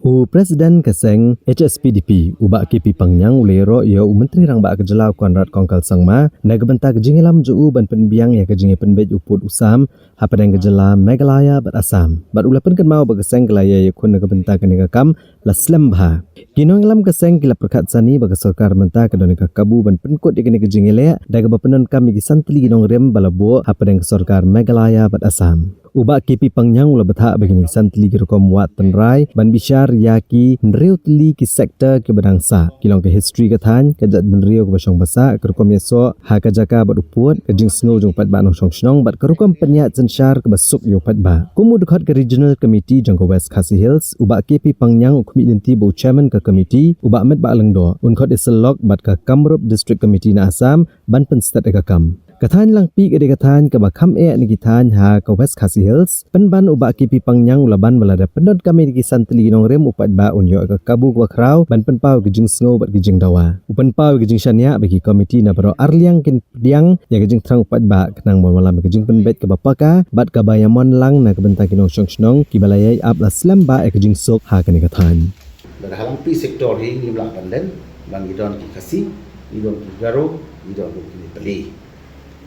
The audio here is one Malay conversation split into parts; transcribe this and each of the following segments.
Presiden Keseng HSPDP ubak KP Pangyang ulero ia Menteri Rang Bak Kejelau Konrad Kongkal Sangma naga bentak kejingilam juu ban penbiang ya kejingi penbej uput usam hapadang kejela Meghalaya bat Assam bat ulapan kan mau Keseng kelaya ya kun naga bentak keniga kam la slembha kinong lam Keseng kila perkat sani bag sarkar bentak kedonika kabu ban penkut ya keniga jingile daga bapenon kami gisantli ginong rem balabo hapadang sarkar Meghalaya bat Assam ubak KP Pangyang ula betha begini santli girokom wat penrai ban bishar yaki nriu tli ki sektor ke badangsa kilong ke history ke than ke jat benriu ke basong basa kerokom yeso ha ka jaka bat uput ke jing snow jong pat ba nong song snong bat kerokom penyat sensyar ke basuk yo pat ba kumu dekat ke regional committee jong ke West Khasi Hills ubak KP Pangyang ukmi linti bo chairman ke committee ubak met ba lengdo unkot iselok bat ke Kamrup district committee na Assam ban penstat ke kam Kathan lang pi ke kathan ke bakam ni kithan ha ke West Khasi Hills penban ubak KP Pangyang ulaban balada pendot kami di santli nong rem upat ba unyo ke kabu ke krau ban penpau ke jing sngo bat ke jing dawa upan pau ke jing syania bagi komiti na baro arliang kin pediang ya ke jing trang upat ba kenang malam ke jing penbet ke bapaka bat ke bayamon lang na ke bentak kinong syong snong ki balayai ap la slam ba ke jing sok ha ke ni kathan berhalang pi sektor hi ni belak panden bang idon ki kasi idon ki garo idon ki peli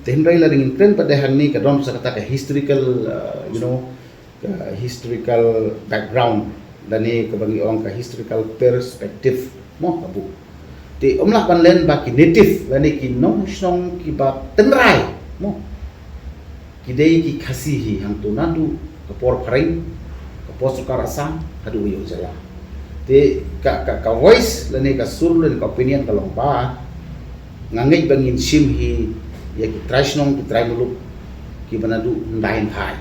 Tendrai la dengan trend pada hari ni kadang saya kata historical historical background dan ni kebagi orang ke historical perspective mo kabu. Ti omlah panlen baki native dan ni ki nong song ki ba tendrai mo. Ki dei ki kasihi hang tu nandu kapor kering kapor sukar Assam hadu yo jaya. Ti ka voice dan ni ka sur dan ka opinion kalong ba ngangai bangin sim hi ya ki trashnong ki trai muluk ki banadu ndain hai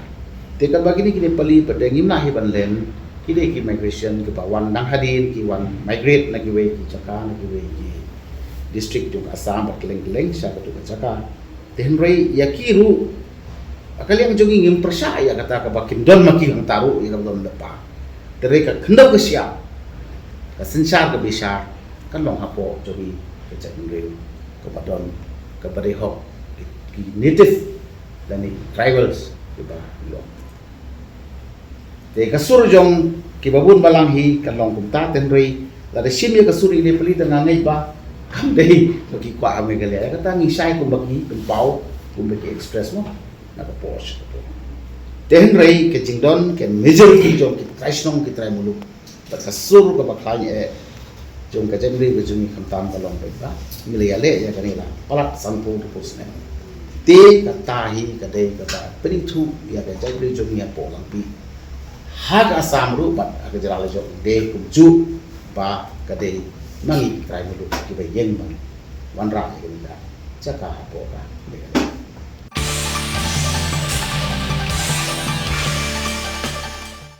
te kan bagini kini pali pada ngimna hi banlen ki de ki migration ki bawan dang hadin ki wan migrate na ki we ki chaka na ki we ki district tung Assam bat leng sha tu chaka ten rei ya ki ru akali yang jogi ngim persaya kata ka bakin don maki hang taru ya don lepa tere ka khendau ke sia ka sensar ke bisa kan long hapo jogi ke cak ngeu ke badon ke barehok native dan ni tribals kita lo. Te kasur jong kibabun balang hi kalong kumta tenrei la de simya kasur ini peli tengah ngai ba kam dei bagi kwa ame gale kata ngi sai kum bagi pau kum bagi express mo na ka posh tenrei ke jingdon ke majority jong ki traisnong ki trai mulu ta kasur ka baklanya jong ka jemri bejumi khamtam kalong ba miliale ya kanila palat sangpo pusne te katahi kadai kata penitu ya ke jai beli jogi apo lampi hak Assam ru bat ke jerala jog de kumju ba kadai mangi krai mulu ki bayen bang wanra ke ni da caka apo ka